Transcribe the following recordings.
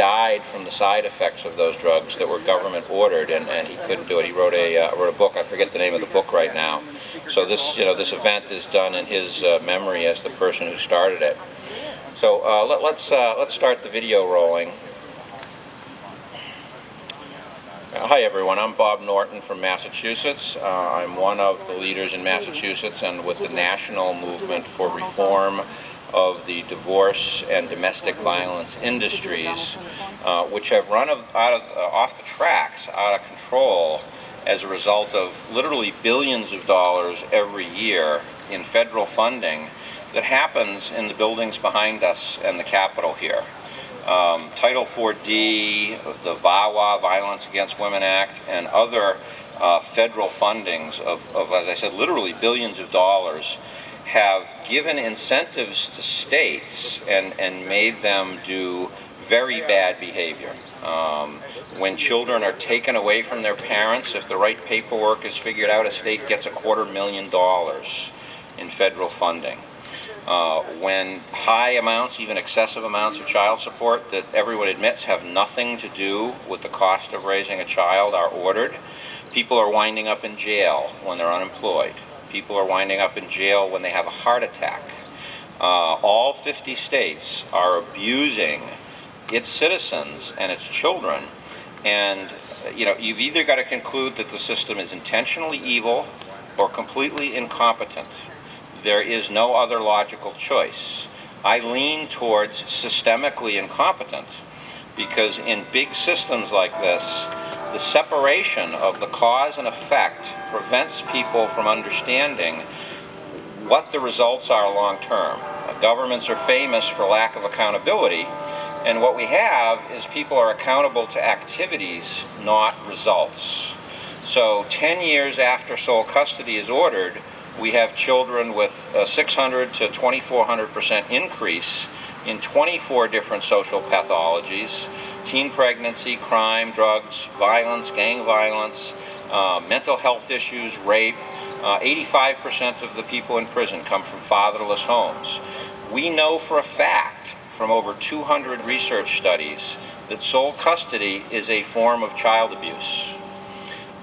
died from the side effects of those drugs that were government ordered, and he couldn't do it. He wrote a book. I forget the name of the book right now. So this event is done in his memory as the person who started it. So let's start the video rolling. Hi everyone, I'm Bob Norton from Massachusetts. I'm one of the leaders in Massachusetts and with the national movement for reform of the divorce and domestic violence industries, which have run off the tracks, out of control, as a result of literally billions of dollars every year in federal funding that happens in the buildings behind us and the Capitol here. Title 4D, the VAWA, Violence Against Women Act, and other federal fundings of, as I said, literally billions of dollars, have given incentives to states and made them do very bad behavior. When children are taken away from their parents, if the right paperwork is figured out, a state gets $250,000 in federal funding. When high amounts, even excessive amounts of child support that everyone admits have nothing to do with the cost of raising a child are ordered, people are winding up in jail when they're unemployed. People are winding up in jail when they have a heart attack. All 50 states are abusing its citizens and its children, and you've either got to conclude that the system is intentionally evil or completely incompetent. There is no other logical choice. I lean towards systemically incompetent because in big systems like this, the separation of the cause and effect prevents people from understanding what the results are long term. Governments are famous for lack of accountability, and what we have is people are accountable to activities, not results. So 10 years after sole custody is ordered, we have children with a 600 to 2,400% increase in 24 different social pathologies: teen pregnancy, crime, drugs, violence, gang violence, mental health issues, rape. 85% of the people in prison come from fatherless homes. We know for a fact from over 200 research studies that sole custody is a form of child abuse.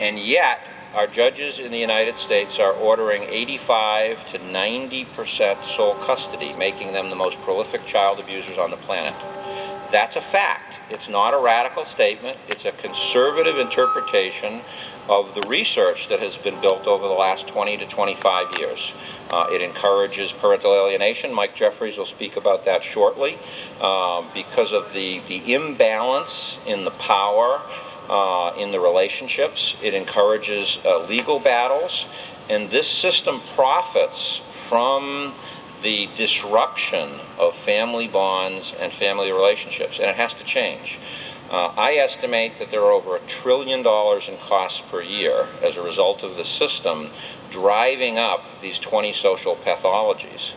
And yet, our judges in the United States are ordering 85 to 90% sole custody, making them the most prolific child abusers on the planet. That's a fact. It's not a radical statement. It's a conservative interpretation of the research that has been built over the last 20 to 25 years. It encourages parental alienation. Mike Jeffries will speak about that shortly. Because of the imbalance in the power in the relationships, it encourages legal battles, and this system profits from the disruption of family bonds and family relationships, and it has to change. I estimate that there are over $1 trillion in costs per year as a result of the system driving up these 20 social pathologies.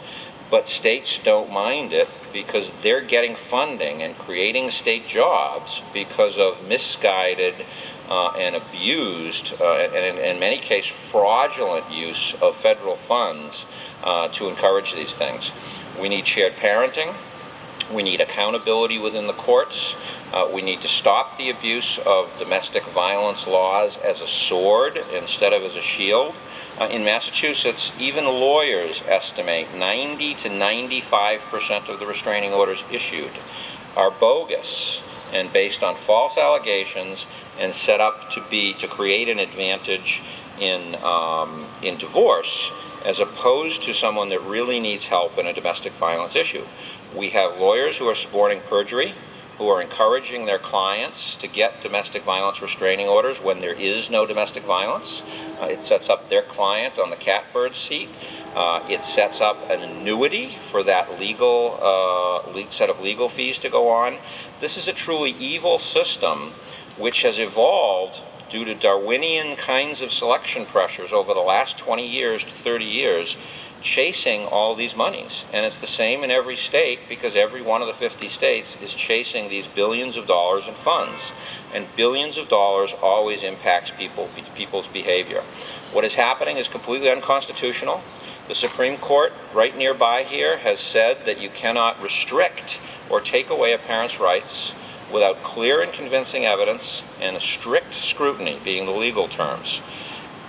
But states don't mind it because they're getting funding and creating state jobs because of misguided and abused, and in many cases fraudulent use of federal funds to encourage these things. We need shared parenting. We need accountability within the courts. We need to stop the abuse of domestic violence laws as a sword instead of as a shield. In Massachusetts, even lawyers estimate 90 to 95% of the restraining orders issued are bogus and based on false allegations and set up to create an advantage in divorce, as opposed to someone that really needs help in a domestic violence issue. We have lawyers who are suborning perjury, who are encouraging their clients to get domestic violence restraining orders when there is no domestic violence. It sets up their client on the catbird seat. It sets up an annuity for that set of legal fees to go on. This is a truly evil system which has evolved due to Darwinian kinds of selection pressures over the last 20 years to 30 years, chasing all these monies. And it's the same in every state because every one of the 50 states is chasing these billions of dollars in funds. And billions of dollars always impacts people's behavior. What is happening is completely unconstitutional. The Supreme Court, right nearby here, has said that you cannot restrict or take away a parent's rights without clear and convincing evidence and a strict scrutiny, being the legal terms.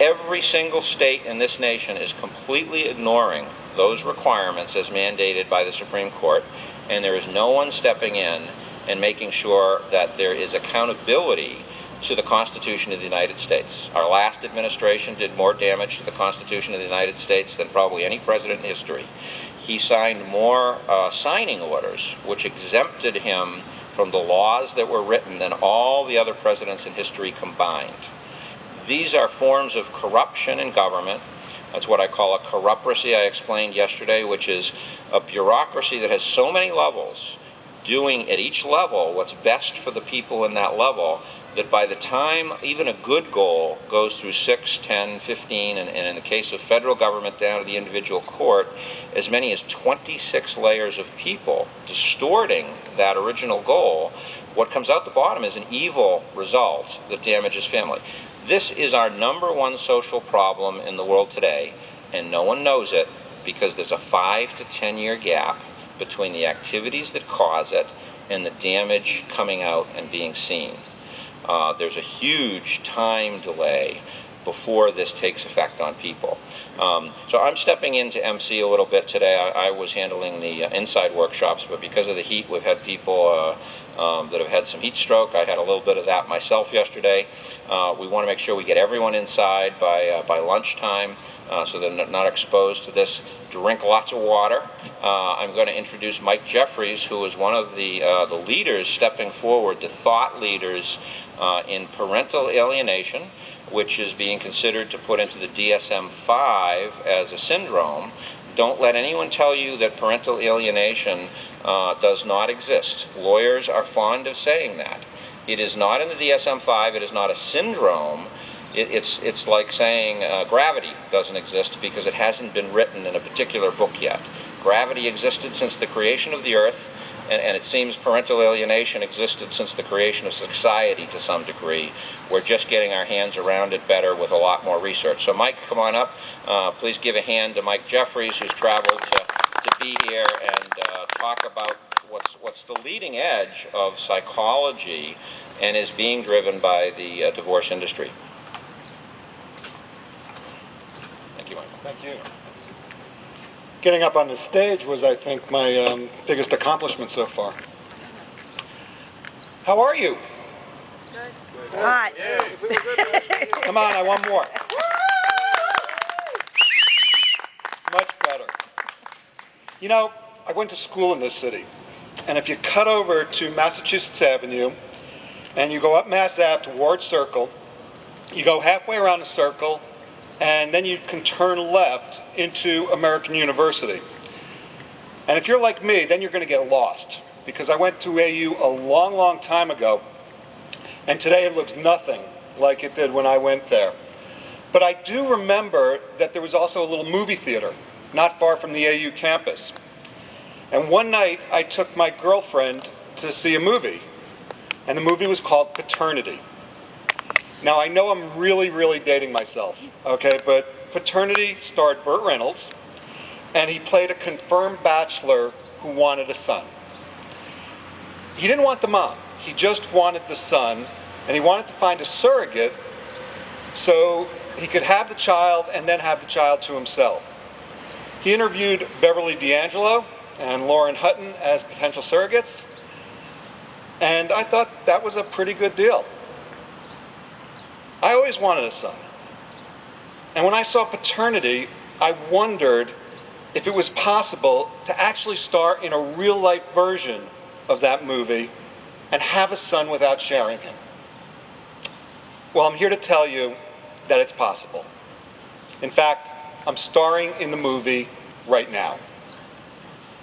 Every single state in this nation is completely ignoring those requirements as mandated by the Supreme Court, and there is no one stepping in and making sure that there is accountability to the Constitution of the United States. Our last administration did more damage to the Constitution of the United States than probably any president in history. He signed more signing orders which exempted him from the laws that were written than all the other presidents in history combined. These are forms of corruption in government. That's what I call a corruptocracy I explained yesterday, which is a bureaucracy that has so many levels, doing at each level what's best for the people in that level, that by the time even a good goal goes through 6, 10, 15, and in the case of federal government down to the individual court, as many as 26 layers of people distorting that original goal, what comes out the bottom is an evil result that damages family. This is our #1 social problem in the world today, and no one knows it because there's a 5 to 10 year gap between the activities that cause it and the damage coming out and being seen. There's a huge time delay before this takes effect on people. So I'm stepping into MC a little bit today. I was handling the inside workshops, but because of the heat, we've had people that have had some heat stroke. I had a little bit of that myself yesterday. We want to make sure we get everyone inside by lunchtime so they're not exposed to this. Drink lots of water. I'm going to introduce Mike Jeffries, who is one of the leaders stepping forward, the thought leaders in parental alienation, which is being considered to put into the DSM-5 as a syndrome. Don't let anyone tell you that parental alienation does not exist. Lawyers are fond of saying that. It is not in the DSM-5. It is not a syndrome. It's like saying gravity doesn't exist because it hasn't been written in a particular book yet. Gravity existed since the creation of the earth, and it seems parental alienation existed since the creation of society to some degree. We're just getting our hands around it better with a lot more research. So Mike, come on up. Please give a hand to Mike Jeffries, who's traveled to be here and talk about what's the leading edge of psychology and is being driven by the divorce industry. Thank you, Mike. Thank you. Getting up on the stage was, I think, my biggest accomplishment so far. How are you? Good. Hot. Come on, I want more. Much better. You know, I went to school in this city, and if you cut over to Massachusetts Avenue, and you go up Mass Ave towards Circle, you go halfway around the circle, and then you can turn left into American University. And if you're like me, then you're going to get lost, because I went to AU a long, long time ago, and today it looks nothing like it did when I went there. But I do remember that there was also a little movie theater not far from the AU campus. And one night I took my girlfriend to see a movie, and the movie was called Paternity. Now, I know I'm really, really dating myself, okay, but Paternity starred Burt Reynolds, and he played a confirmed bachelor who wanted a son. He didn't want the mom, he just wanted the son, and he wanted to find a surrogate so he could have the child and then have the child to himself. He interviewed Beverly D'Angelo and Lauren Hutton as potential surrogates, and I thought that was a pretty good deal. I always wanted a son. And when I saw Paternity, I wondered if it was possible to actually star in a real-life version of that movie and have a son without sharing him. Well, I'm here to tell you that it's possible. In fact, I'm starring in the movie right now.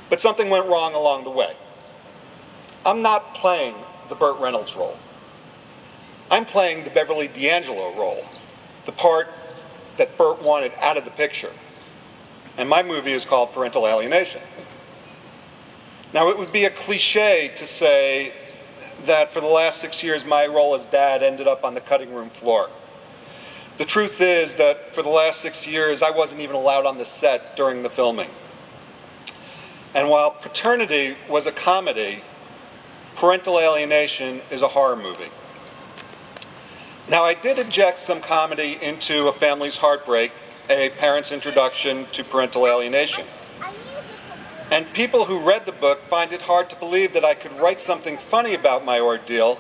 But something went wrong along the way. I'm not playing the Burt Reynolds role. I'm playing the Beverly D'Angelo role, the part that Burt wanted out of the picture. And my movie is called Parental Alienation. Now, it would be a cliche to say that for the last 6 years, my role as dad ended up on the cutting room floor. The truth is that for the last 6 years, I wasn't even allowed on the set during the filming. And while Paternity was a comedy, Parental Alienation is a horror movie. Now, I did inject some comedy into A Family's Heartbreak, a parent's introduction to parental alienation. And people who read the book find it hard to believe that I could write something funny about my ordeal,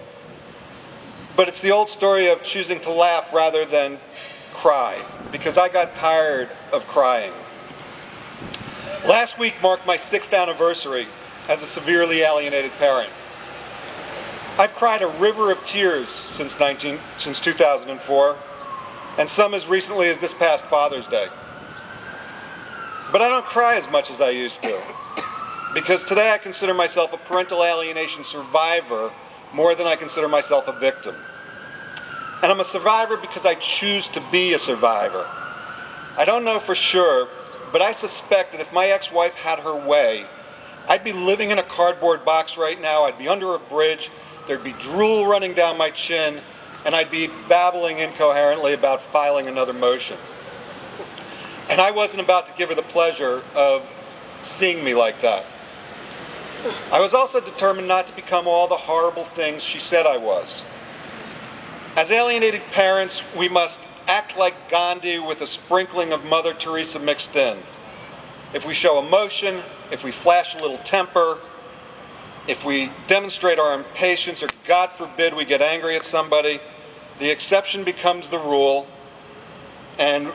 but it's the old story of choosing to laugh rather than cry, because I got tired of crying. Last week marked my 6th anniversary as a severely alienated parent. I've cried a river of tears since 2004, and some as recently as this past Father's Day. But I don't cry as much as I used to, because today I consider myself a parental alienation survivor more than I consider myself a victim. And I'm a survivor because I choose to be a survivor. I don't know for sure, but I suspect that if my ex-wife had her way, I'd be living in a cardboard box right now, I'd be under a bridge, there'd be drool running down my chin, and I'd be babbling incoherently about filing another motion. And I wasn't about to give her the pleasure of seeing me like that. I was also determined not to become all the horrible things she said I was. As alienated parents, we must act like Gandhi with a sprinkling of Mother Teresa mixed in. If we show emotion, if we flash a little temper, if we demonstrate our impatience, or God forbid we get angry at somebody, the exception becomes the rule, and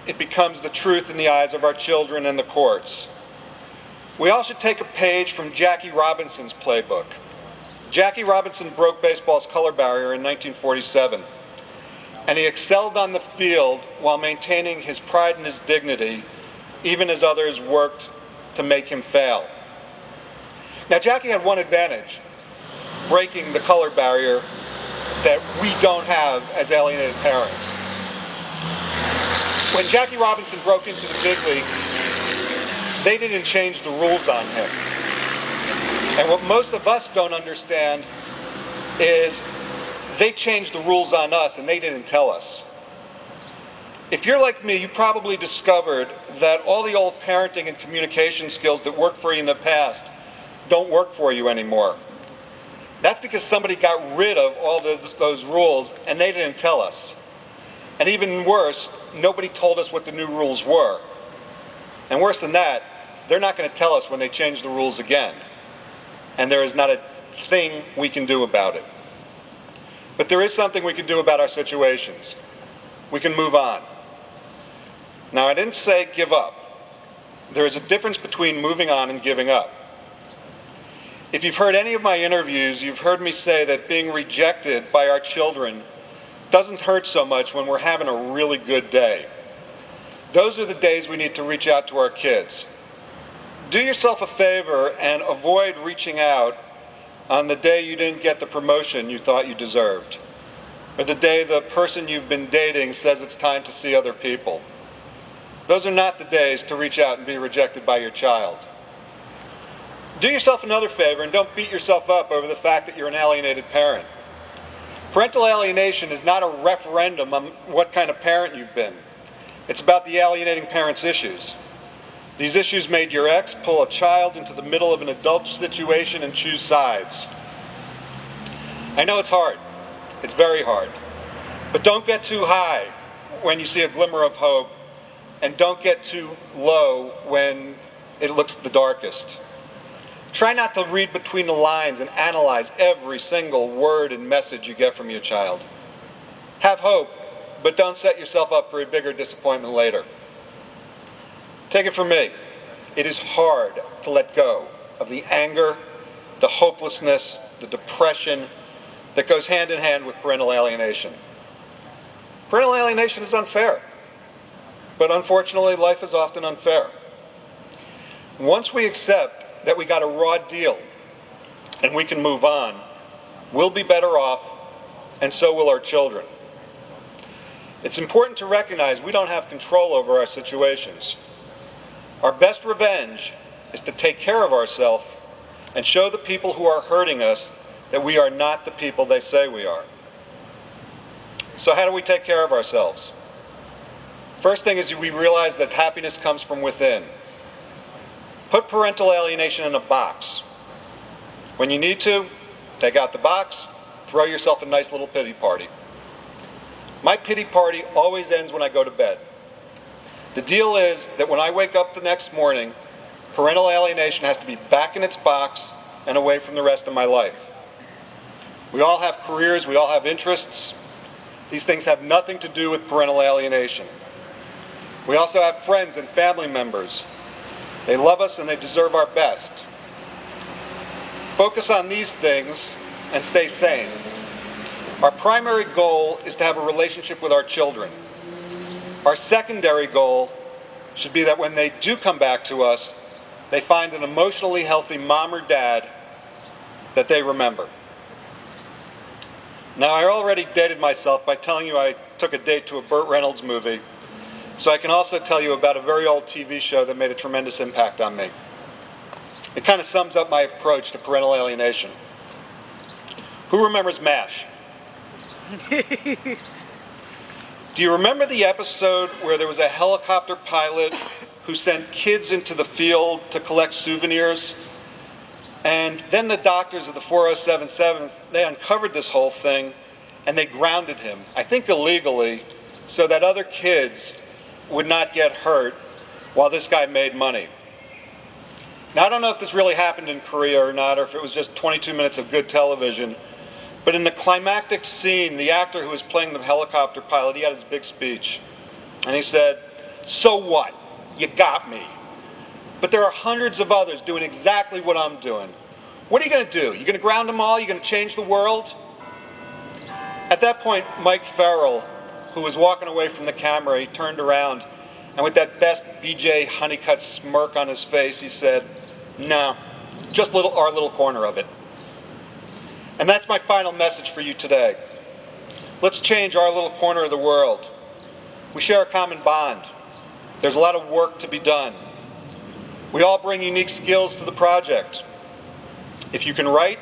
it becomes the truth in the eyes of our children and the courts. We all should take a page from Jackie Robinson's playbook. Jackie Robinson broke baseball's color barrier in 1947, and he excelled on the field while maintaining his pride and his dignity, even as others worked to make him fail. Now, Jackie had one advantage, breaking the color barrier that we don't have as alienated parents. When Jackie Robinson broke into the big league, they didn't change the rules on him. And what most of us don't understand is they changed the rules on us and they didn't tell us. If you're like me, you probably discovered that all the old parenting and communication skills that worked for you in the past don't work for you anymore. That's because somebody got rid of all those rules and they didn't tell us. And even worse, nobody told us what the new rules were. And worse than that, they're not going to tell us when they change the rules again. And there is not a thing we can do about it. But there is something we can do about our situations. We can move on. Now, I didn't say give up. There is a difference between moving on and giving up. If you've heard any of my interviews, you've heard me say that being rejected by our children doesn't hurt so much when we're having a really good day. Those are the days we need to reach out to our kids. Do yourself a favor and avoid reaching out on the day you didn't get the promotion you thought you deserved, or the day the person you've been dating says it's time to see other people. Those are not the days to reach out and be rejected by your child. Do yourself another favor and don't beat yourself up over the fact that you're an alienated parent. Parental alienation is not a referendum on what kind of parent you've been. It's about the alienating parent's issues. These issues made your ex pull a child into the middle of an adult situation and choose sides. I know it's hard. It's very hard. But don't get too high when you see a glimmer of hope, and don't get too low when it looks the darkest. Try not to read between the lines and analyze every single word and message you get from your child. Have hope, but don't set yourself up for a bigger disappointment later. Take it from me. It is hard to let go of the anger, the hopelessness, the depression that goes hand in hand with parental alienation. Parental alienation is unfair, but unfortunately, life is often unfair. Once we accept that we got a raw deal and we can move on, we'll be better off, and so will our children. It's important to recognize we don't have control over our situations. Our best revenge is to take care of ourselves and show the people who are hurting us that we are not the people they say we are. So how do we take care of ourselves? First thing is we realize that happiness comes from within. Put parental alienation in a box. When you need to, take out the box, throw yourself a nice little pity party. My pity party always ends when I go to bed. The deal is that when I wake up the next morning, parental alienation has to be back in its box and away from the rest of my life. We all have careers, we all have interests. These things have nothing to do with parental alienation. We also have friends and family members. They love us and they deserve our best. Focus on these things and stay sane. Our primary goal is to have a relationship with our children. Our secondary goal should be that when they do come back to us, they find an emotionally healthy mom or dad that they remember. Now, I already dated myself by telling you I took a date to a Burt Reynolds movie, so I can also tell you about a very old TV show that made a tremendous impact on me. It kind of sums up my approach to parental alienation. Who remembers MASH? Do you remember the episode where there was a helicopter pilot who sent kids into the field to collect souvenirs? And then the doctors of the 4077, they uncovered this whole thing and they grounded him, I think illegally, so that other kids would not get hurt while this guy made money. Now, I don't know if this really happened in Korea or not, or if it was just 22 minutes of good television, but in the climactic scene, the actor who was playing the helicopter pilot, he had his big speech. And he said, "So what? You got me. But there are hundreds of others doing exactly what I'm doing. What are you going to do? You going to ground them all? You going to change the world?" At that point, Mike Farrell, who was walking away from the camera, he turned around, and with that best BJ Honeycutt smirk on his face, he said, "No, just our little corner of it." And that's my final message for you today. Let's change our little corner of the world. We share a common bond. There's a lot of work to be done. We all bring unique skills to the project. If you can write,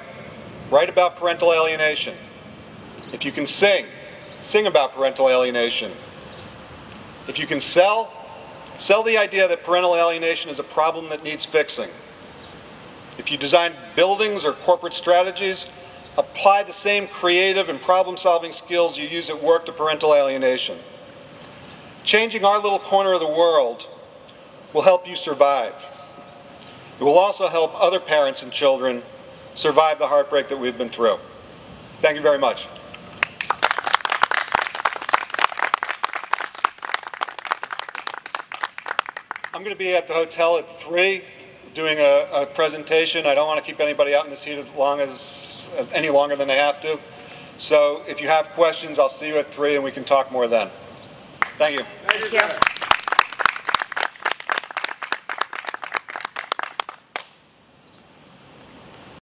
write about parental alienation. If you can sing, sing about parental alienation. If you can sell, sell the idea that parental alienation is a problem that needs fixing. If you design buildings or corporate strategies, apply the same creative and problem-solving skills you use at work to parental alienation. Changing our little corner of the world will help you survive. It will also help other parents and children survive the heartbreak that we've been through. Thank you very much. I'm going to be at the hotel at 3 doing a presentation. I don't want to keep anybody out in this heat any longer than they have to. So if you have questions, I'll see you at 3 and we can talk more then. Thank you. Thank you.